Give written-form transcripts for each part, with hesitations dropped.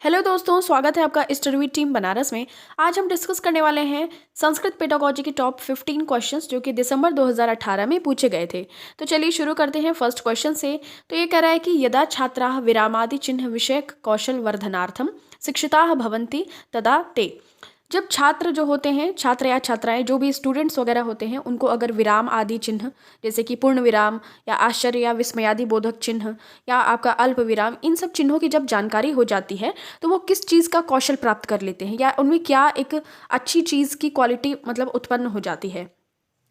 Hello दोस्तों, स्वागत है आपका स्टडी टीम बनारस में। आज हम डिस्कस करने वाले हैं संस्कृत पेडागोजी के टॉप 15 क्वेश्चंस जो कि दिसंबर 2018 में पूछे गए थे। तो चलिए शुरू करते हैं फर्स्ट क्वेश्चन से। तो ये कह रहा है कि यदा छात्राः विरामादि चिन्ह विषयक कौशल वर्धनार्थम शिक्षिताः भवन्ति तदा ते। जब छात्र जो होते हैं, छात्र या छात्राएं जो भी स्टूडेंट्स वगैरह होते हैं, उनको अगर विराम आदि चिन्ह जैसे कि पूर्ण विराम या आश्चर्य या विस्मयादि बोधक चिन्ह या आपका अल्प विराम, इन सब चिन्हों की जब जानकारी हो जाती है तो वो किस चीज़ का कौशल प्राप्त कर लेते हैं या उनमें क्या एक अच्छी चीज़ की क्वालिटी मतलब उत्पन्न हो जाती है।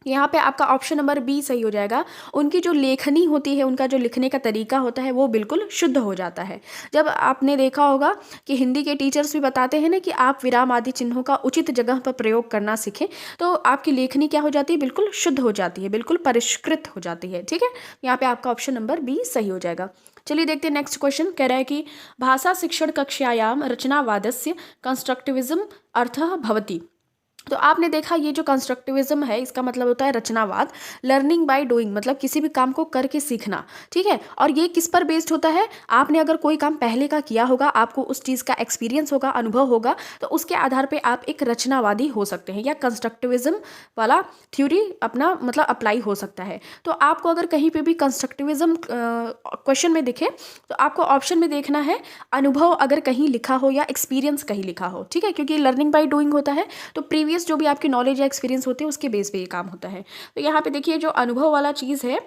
यहाँ पे आपका ऑप्शन नंबर बी सही हो जाएगा। उनकी जो लेखनी होती है, उनका जो लिखने का तरीका होता है वो बिल्कुल शुद्ध हो जाता है। जब आपने देखा होगा कि हिंदी के टीचर्स भी बताते हैं ना कि आप विराम आदि चिन्हों का उचित जगह पर प्रयोग करना सीखें, तो आपकी लेखनी क्या हो जाती है, बिल्कुल शुद्ध हो जाती है, बिल्कुल परिष्कृत हो जाती है। ठीक है, यहाँ पे आपका ऑप्शन नंबर बी सही हो जाएगा। चलिए देखते हैं नेक्स्ट क्वेश्चन। कह रहा है कि भाषा शिक्षण कक्षायाम रचनावादस्य कंस्ट्रक्टिविज्म अर्थः भवति। तो आपने देखा ये जो कंस्ट्रक्टिविज्म है इसका मतलब होता है रचनावाद, लर्निंग बाय डूइंग, मतलब किसी भी काम को करके सीखना। ठीक है, और ये किस पर बेस्ड होता है, आपने अगर कोई काम पहले का किया होगा, आपको उस चीज़ का एक्सपीरियंस होगा, अनुभव होगा, तो उसके आधार पे आप एक रचनावादी हो सकते हैं या कंस्ट्रक्टिविज्म वाला थ्योरी अपना मतलब अप्लाई हो सकता है। तो आपको अगर कहीं पे भी कंस्ट्रक्टिविज्म क्वेश्चन में दिखे तो आपको ऑप्शन में देखना है अनुभव अगर कहीं लिखा हो या एक्सपीरियंस कहीं लिखा हो। ठीक है, क्योंकि लर्निंग बाय डूइंग होता है तो प्रीवियस जो भी आपकी नॉलेज या एक्सपीरियंस होते हैं उसके बेस पे ये काम होता है। तो यहाँ पे देखिए जो अनुभव वाला चीज़ है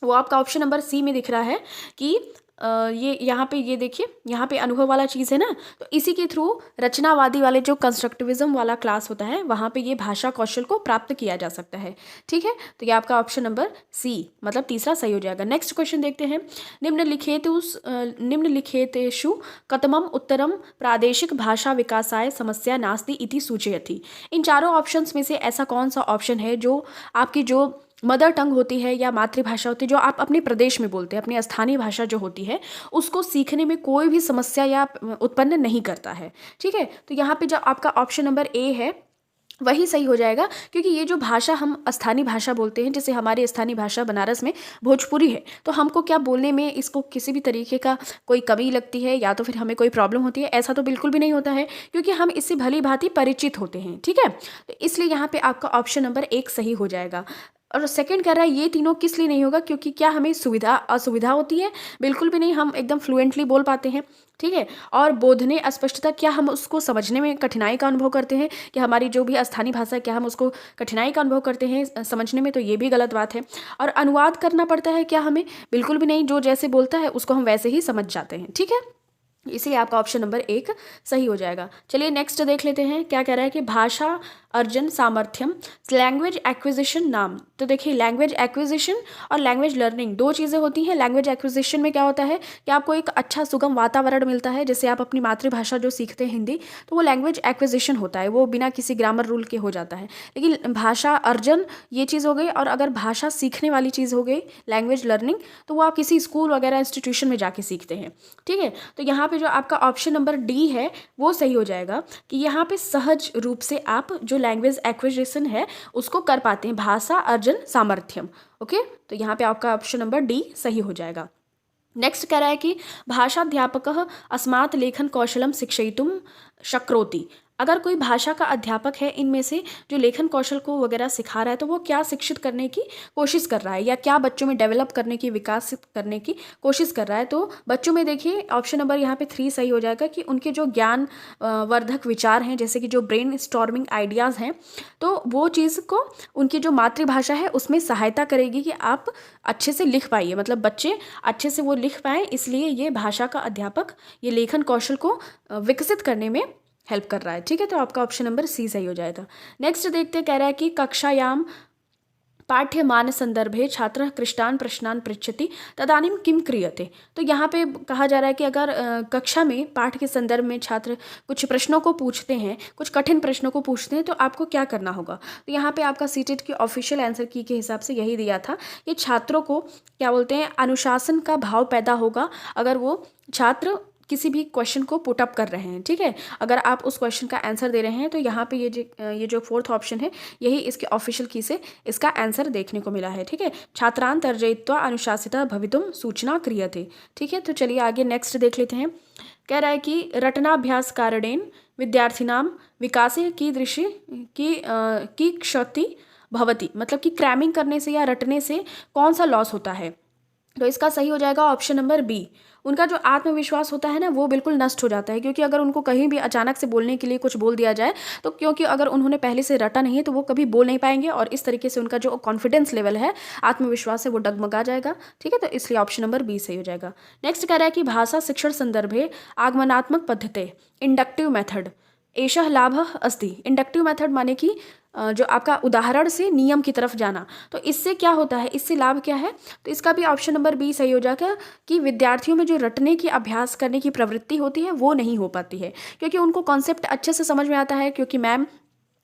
वो आपका ऑप्शन नंबर सी में दिख रहा है कि ये यहाँ पे ये देखिए यहाँ पे अनुभव वाला चीज़ है ना, तो इसी के थ्रू रचनावादी वाले जो कंस्ट्रक्टिविज्म वाला क्लास होता है वहाँ पे ये भाषा कौशल को प्राप्त किया जा सकता है। ठीक है, तो ये आपका ऑप्शन नंबर सी मतलब तीसरा सही हो जाएगा। नेक्स्ट क्वेश्चन देखते हैं। निम्नलिखितेषु कतमम उत्तरम प्रादेशिक भाषा विकासाय समस्या नास्ति इति सूचयति। इन चारों ऑप्शंस में से ऐसा कौन सा ऑप्शन है जो आपकी जो मदर टंग होती है या मातृभाषा होती है, जो आप अपने प्रदेश में बोलते हैं, अपनी स्थानीय भाषा जो होती है, उसको सीखने में कोई भी समस्या या उत्पन्न नहीं करता है। ठीक है, तो यहाँ पे जो आपका ऑप्शन नंबर ए है वही सही हो जाएगा, क्योंकि ये जो भाषा हम स्थानीय भाषा बोलते हैं, जैसे हमारी स्थानीय भाषा बनारस में भोजपुरी है, तो हमको क्या बोलने में इसको किसी भी तरीके का कोई कमी लगती है या तो फिर हमें कोई प्रॉब्लम होती है, ऐसा तो बिल्कुल भी नहीं होता है, क्योंकि हम इससे भली भांति परिचित होते हैं। ठीक है, तो इसलिए यहाँ पे आपका ऑप्शन नंबर एक सही हो जाएगा। और सेकंड कह रहा है ये तीनों किस लिए नहीं होगा, क्योंकि क्या हमें सुविधा असुविधा होती है, बिल्कुल भी नहीं, हम एकदम फ्लुएंटली बोल पाते हैं। ठीक है, और बोधने अस्पष्टता, क्या हम उसको समझने में कठिनाई का अनुभव करते हैं, कि हमारी जो भी स्थानीय भाषा है क्या हम उसको कठिनाई का अनुभव करते हैं समझने में, तो ये भी गलत बात है। और अनुवाद करना पड़ता है क्या हमें, बिल्कुल भी नहीं, जो जैसे बोलता है उसको हम वैसे ही समझ जाते हैं। ठीक है, इसलिए आपका ऑप्शन नंबर एक सही हो जाएगा। चलिए नेक्स्ट देख लेते हैं क्या कह रहा है कि भाषा अर्जन सामर्थ्यम लैंग्वेज एक्विजिशन नाम। तो देखिए लैंग्वेज एक्विजिशन और लैंग्वेज लर्निंग दो चीज़ें होती हैं। लैंग्वेज एक्विजिशन में क्या होता है कि आपको एक अच्छा सुगम वातावरण मिलता है, जैसे आप अपनी मातृभाषा जो सीखते हैं हिंदी, तो वो लैंग्वेज एक्विजिशन होता है, वो बिना किसी ग्रामर रूल के हो जाता है। लेकिन भाषा अर्जन ये चीज़ हो गई, और अगर भाषा सीखने वाली चीज़ हो गई लैंग्वेज लर्निंग, तो वो आप किसी स्कूल वगैरह इंस्टीट्यूशन में जाके सीखते हैं। ठीक है, तो यहाँ पे जो आपका ऑप्शन नंबर डी है वो सही हो जाएगा, कि यहाँ पे सहज रूप से आप जो लैंग्वेज एक्विजिशन है उसको कर पाते हैं, भाषा अर्जन सामर्थ्यम। ओके, तो यहाँ पे आपका ऑप्शन नंबर डी सही हो जाएगा। नेक्स्ट कह रहा है कि भाषाध्यापकः अस्मात् लेखन कौशलम शिक्षयितुं शक्नोति। अगर कोई भाषा का अध्यापक है इनमें से जो लेखन कौशल को वगैरह सिखा रहा है, तो वो क्या शिक्षित करने की कोशिश कर रहा है या क्या बच्चों में डेवलप करने की, विकास करने की कोशिश कर रहा है। तो बच्चों में देखिए ऑप्शन नंबर यहाँ पे 3 सही हो जाएगा, कि उनके जो ज्ञान वर्धक विचार हैं, जैसे कि जो ब्रेन स्टॉर्मिंग आइडियाज़ हैं, तो वो चीज़ को उनकी जो मातृभाषा है उसमें सहायता करेगी कि आप अच्छे से लिख पाइए, मतलब बच्चे अच्छे से वो लिख पाएँ। इसलिए ये भाषा का अध्यापक ये लेखन कौशल को विकसित करने में हेल्प कर रहा है। ठीक है, तो आपका ऑप्शन नंबर सी सही हो जाएगा। नेक्स्ट देखते कह रहा है कि कक्षायाम पाठ्यमान संदर्भे छात्र कृष्टान प्रश्नान पृच्छति तदानीम किम क्रियते। तो यहाँ पे कहा जा रहा है कि अगर कक्षा में पाठ के संदर्भ में छात्र कुछ प्रश्नों को पूछते हैं, कुछ कठिन प्रश्नों को पूछते हैं, तो आपको क्या करना होगा। तो यहाँ पे आपका सीटेट की ऑफिशियल आंसर की के हिसाब से यही दिया था कि छात्रों को क्या बोलते हैं, अनुशासन का भाव पैदा होगा अगर वो छात्र किसी भी क्वेश्चन को पुट अप कर रहे हैं। ठीक है, अगर आप उस क्वेश्चन का आंसर दे रहे हैं, तो यहाँ पे ये जो फोर्थ ऑप्शन है यही इसके ऑफिशियल की से इसका आंसर देखने को मिला है। ठीक है, छात्रान तर्जयित्वा अनुशासिता भवितुम सूचना क्रियते। ठीक है, तो चलिए आगे नेक्स्ट देख लेते हैं। कह रहा है कि रटनाभ्यास कारणेन विद्यार्थिनां विकासे कीदृशी की क्षति भवति, मतलब कि क्रैमिंग करने से या रटने से कौन सा लॉस होता है। तो इसका सही हो जाएगा ऑप्शन नंबर बी। उनका जो आत्मविश्वास होता है ना वो बिल्कुल नष्ट हो जाता है, क्योंकि अगर उनको कहीं भी अचानक से बोलने के लिए कुछ बोल दिया जाए तो क्योंकि अगर उन्होंने पहले से रटा नहीं है तो वो कभी बोल नहीं पाएंगे और इस तरीके से उनका जो कॉन्फिडेंस लेवल है, आत्मविश्वास है, वो डगमगा जाएगा। ठीक है, तो इसलिए ऑप्शन नंबर बी सही हो जाएगा। नेक्स्ट कह रहा है कि भाषा शिक्षण संदर्भे आगमनात्मक पद्धते इंडक्टिव मेथड एषः लाभः अस्ति। इंडक्टिव मेथड माने कि जो आपका उदाहरण से नियम की तरफ जाना, तो इससे क्या होता है, इससे लाभ क्या है, तो इसका भी ऑप्शन नंबर बी सही हो जाएगा कि विद्यार्थियों में जो रटने की अभ्यास करने की प्रवृत्ति होती है वो नहीं हो पाती है, क्योंकि उनको कॉन्सेप्ट अच्छे से समझ में आता है, क्योंकि मैम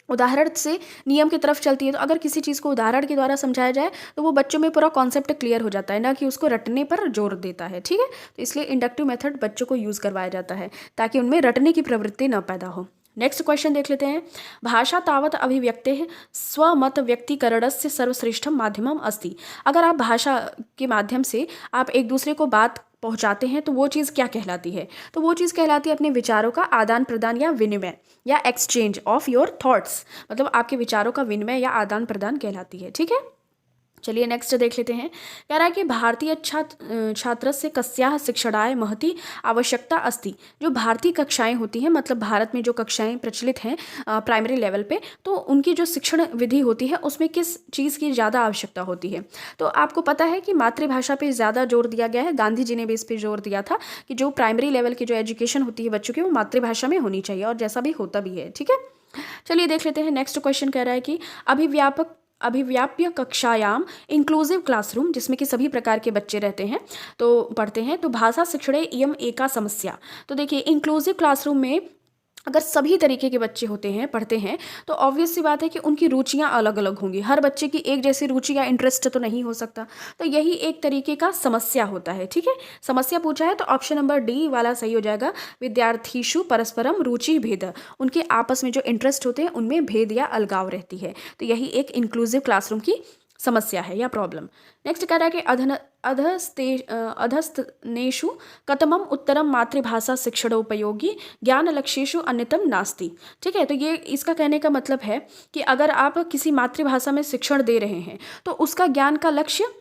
उदाहरण से नियम की तरफ चलती है। तो अगर किसी चीज़ को उदाहरण के द्वारा समझाया जाए तो वो बच्चों में पूरा कॉन्सेप्ट क्लियर हो जाता है, ना कि उसको रटने पर जोर देता है। ठीक है, तो इसलिए इंडक्टिव मेथड बच्चों को यूज़ करवाया जाता है ताकि उनमें रटने की प्रवृत्ति न पैदा हो। नेक्स्ट क्वेश्चन देख लेते हैं। भाषा तावत अभिव्यक्ते स्वमत व्यक्तीकरणस्य सर्वश्रेष्ठम माध्यमम अस्ति। अगर आप भाषा के माध्यम से आप एक दूसरे को बात पहुंचाते हैं तो वो चीज़ क्या कहलाती है, तो वो चीज़ कहलाती है अपने विचारों का आदान प्रदान या विनिमय, या एक्सचेंज ऑफ योर थॉट्स, मतलब आपके विचारों का विनिमय या आदान प्रदान कहलाती है। ठीक है, चलिए नेक्स्ट देख लेते हैं। कह रहा है कि भारतीय छात्रस्य कस्याः शिक्षणाय महती आवश्यकता अस्ति। जो भारतीय कक्षाएं होती हैं, मतलब भारत में जो कक्षाएं प्रचलित हैं प्राइमरी लेवल पे, तो उनकी जो शिक्षण विधि होती है उसमें किस चीज़ की ज़्यादा आवश्यकता होती है। तो आपको पता है कि मातृभाषा पे ज़्यादा जोर दिया गया है। गांधी जी ने भी इस पर जोर दिया था कि जो प्राइमरी लेवल की जो एजुकेशन होती है बच्चों की, वो मातृभाषा में होनी चाहिए, और जैसा भी होता भी है। ठीक है, चलिए देख लेते हैं। नेक्स्ट क्वेश्चन कह रहा है कि अभिव्याप्य कक्षायाम इंक्लूसिव क्लासरूम, जिसमें कि सभी प्रकार के बच्चे रहते हैं तो पढ़ते हैं, तो भाषा शिक्षणे इयम एका समस्या। तो देखिए, इंक्लूसिव क्लासरूम में अगर सभी तरीके के बच्चे होते हैं, पढ़ते हैं, तो ऑब्वियस सी बात है कि उनकी रुचियां अलग अलग होंगी। हर बच्चे की एक जैसी रुचि या इंटरेस्ट तो नहीं हो सकता, तो यही एक तरीके का समस्या होता है। ठीक है, समस्या पूछा है तो ऑप्शन नंबर डी वाला सही हो जाएगा। विद्यार्थीषु परस्परम रुचि भेद, उनके आपस में जो इंटरेस्ट होते हैं उनमें भेद या अलगाव रहती है, तो यही एक इंक्लूसिव क्लासरूम की समस्या है या प्रॉब्लम। नेक्स्ट कह रहा है कि अधस्तनेषु कतमम उत्तरम मातृभाषा शिक्षणोपयोगी ज्ञान लक्ष्येषु अन्यतम नास्ति। ठीक है, तो ये इसका कहने का मतलब है कि अगर आप किसी मातृभाषा में शिक्षण दे रहे हैं तो उसका ज्ञान का लक्ष्य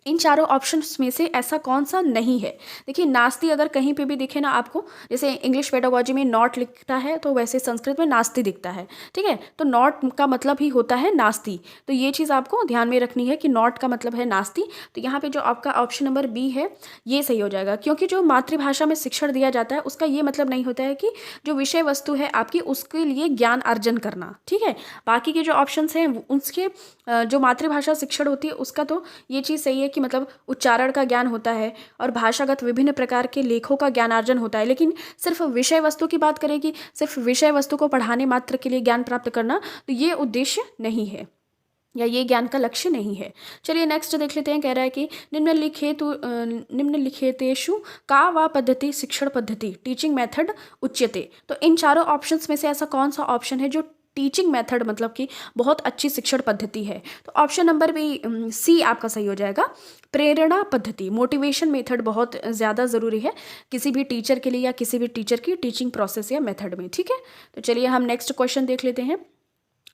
इन चारों ऑप्शंस में से ऐसा कौन सा नहीं है। देखिए, नास्ति अगर कहीं पे भी दिखे ना आपको, जैसे इंग्लिश पेडागोजी में नॉट लिखता है तो वैसे संस्कृत में नास्ति दिखता है। ठीक है, तो नॉट का मतलब ही होता है नास्ति, तो ये चीज़ आपको ध्यान में रखनी है कि नॉट का मतलब है नास्ति। तो यहाँ पे जो आपका ऑप्शन नंबर बी है ये सही हो जाएगा, क्योंकि जो मातृभाषा में शिक्षण दिया जाता है उसका ये मतलब नहीं होता है कि जो विषय वस्तु है आपकी उसके लिए ज्ञान अर्जन करना। ठीक है, बाकी के जो ऑप्शन हैं उसके जो मातृभाषा शिक्षण होती है उसका तो ये चीज़ सही है कि मतलब उच्चारण का ज्ञान होता है और भाषागत विभिन्न प्रकार के लेखों का ज्ञानार्जन होता है, लेकिन सिर्फ विषय वस्तु की बात करें कि सिर्फ विषय वस्तु को पढ़ाने मात्र के लिए ज्ञान प्राप्त करना, तो ये उद्देश्य नहीं है या ये ज्ञान का लक्ष्य नहीं है। चलिए नेक्स्ट देख लेते हैं। कह रहा है कि निम्नलिखितेषु का वा पद्धति शिक्षण पद्धति टीचिंग मेथड उच्यते। तो इन चारों ऑप्शंस में से ऐसा कौन सा ऑप्शन है जो टीचिंग मेथड मतलब कि बहुत अच्छी शिक्षण पद्धति है, तो ऑप्शन नंबर भी सी आपका सही हो जाएगा। प्रेरणा पद्धति, मोटिवेशन मेथड बहुत ज़्यादा ज़रूरी है किसी भी टीचर के लिए या किसी भी टीचर की टीचिंग प्रोसेस या मेथड में। ठीक है, तो चलिए हम नेक्स्ट क्वेश्चन देख लेते हैं।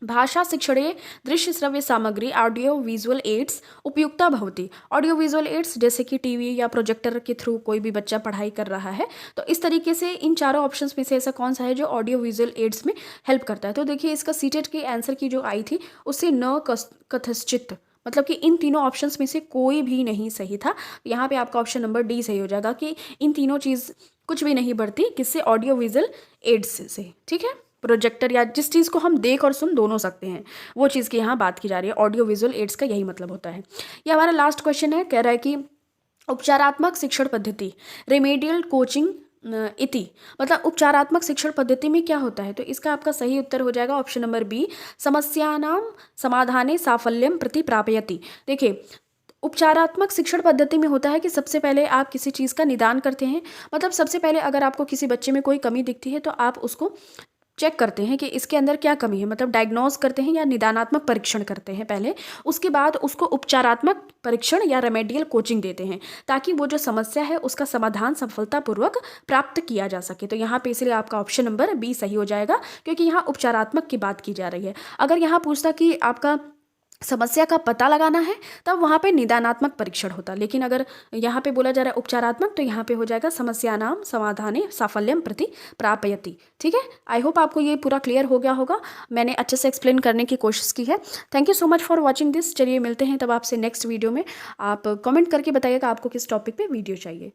भाषा शिक्षणे दृश्य श्रव्य सामग्री ऑडियो विजुअल एड्स उपयुक्ता भवति। ऑडियो विजुअल एड्स जैसे कि टीवी या प्रोजेक्टर के थ्रू कोई भी बच्चा पढ़ाई कर रहा है, तो इस तरीके से इन चारों ऑप्शंस में से ऐसा कौन सा है जो ऑडियो विजुअल एड्स में हेल्प करता है। तो देखिए, इसका सीटेट की आंसर की जो आई थी उससे न कथश्चित, मतलब कि इन तीनों ऑप्शंस में से कोई भी नहीं सही था। यहाँ पे आपका ऑप्शन नंबर डी सही हो जाएगा कि इन तीनों चीज़ कुछ भी नहीं बढ़ती किससे, ऑडियो विजुअल एड्स से। ठीक है, प्रोजेक्टर या जिस चीज़ को हम देख और सुन दोनों सकते हैं वो चीज़ की यहाँ बात की जा रही है। ऑडियो विजुअल एड्स का यही मतलब होता है। ये हमारा लास्ट क्वेश्चन है। कह रहा है कि उपचारात्मक शिक्षण पद्धति रेमेडियल कोचिंग इति, मतलब उपचारात्मक शिक्षण पद्धति में क्या होता है, तो इसका आपका सही उत्तर हो जाएगा ऑप्शन नंबर बी, समस्यानां समाधाने साफल्यम प्रति प्रापयति। देखिए, उपचारात्मक शिक्षण पद्धति में होता है कि सबसे पहले आप किसी चीज़ का निदान करते हैं, मतलब सबसे पहले अगर आपको किसी बच्चे में कोई कमी दिखती है तो आप उसको चेक करते हैं कि इसके अंदर क्या कमी है, मतलब डायग्नोज करते हैं या निदानात्मक परीक्षण करते हैं पहले, उसके बाद उसको उपचारात्मक परीक्षण या रेमेडियल कोचिंग देते हैं ताकि वो जो समस्या है उसका समाधान सफलतापूर्वक प्राप्त किया जा सके। तो यहाँ पे इसलिए आपका ऑप्शन नंबर बी सही हो जाएगा, क्योंकि यहाँ उपचारात्मक की बात की जा रही है। अगर यहाँ पूछता कि आपका समस्या का पता लगाना है तब वहाँ पे निदानात्मक परीक्षण होता, लेकिन अगर यहाँ पे बोला जा रहा है उपचारात्मक तो यहाँ पे हो जाएगा समस्यानां समाधाने साफल्यम प्रति प्रापयति। ठीक है, आई होप आपको ये पूरा क्लियर हो गया होगा, मैंने अच्छे से एक्सप्लेन करने की कोशिश की है। Thank you so much for watching this. चलिए मिलते हैं तब आपसे नेक्स्ट वीडियो में। आप कमेंट करके बताइएगा आपको किस टॉपिक पे वीडियो चाहिए।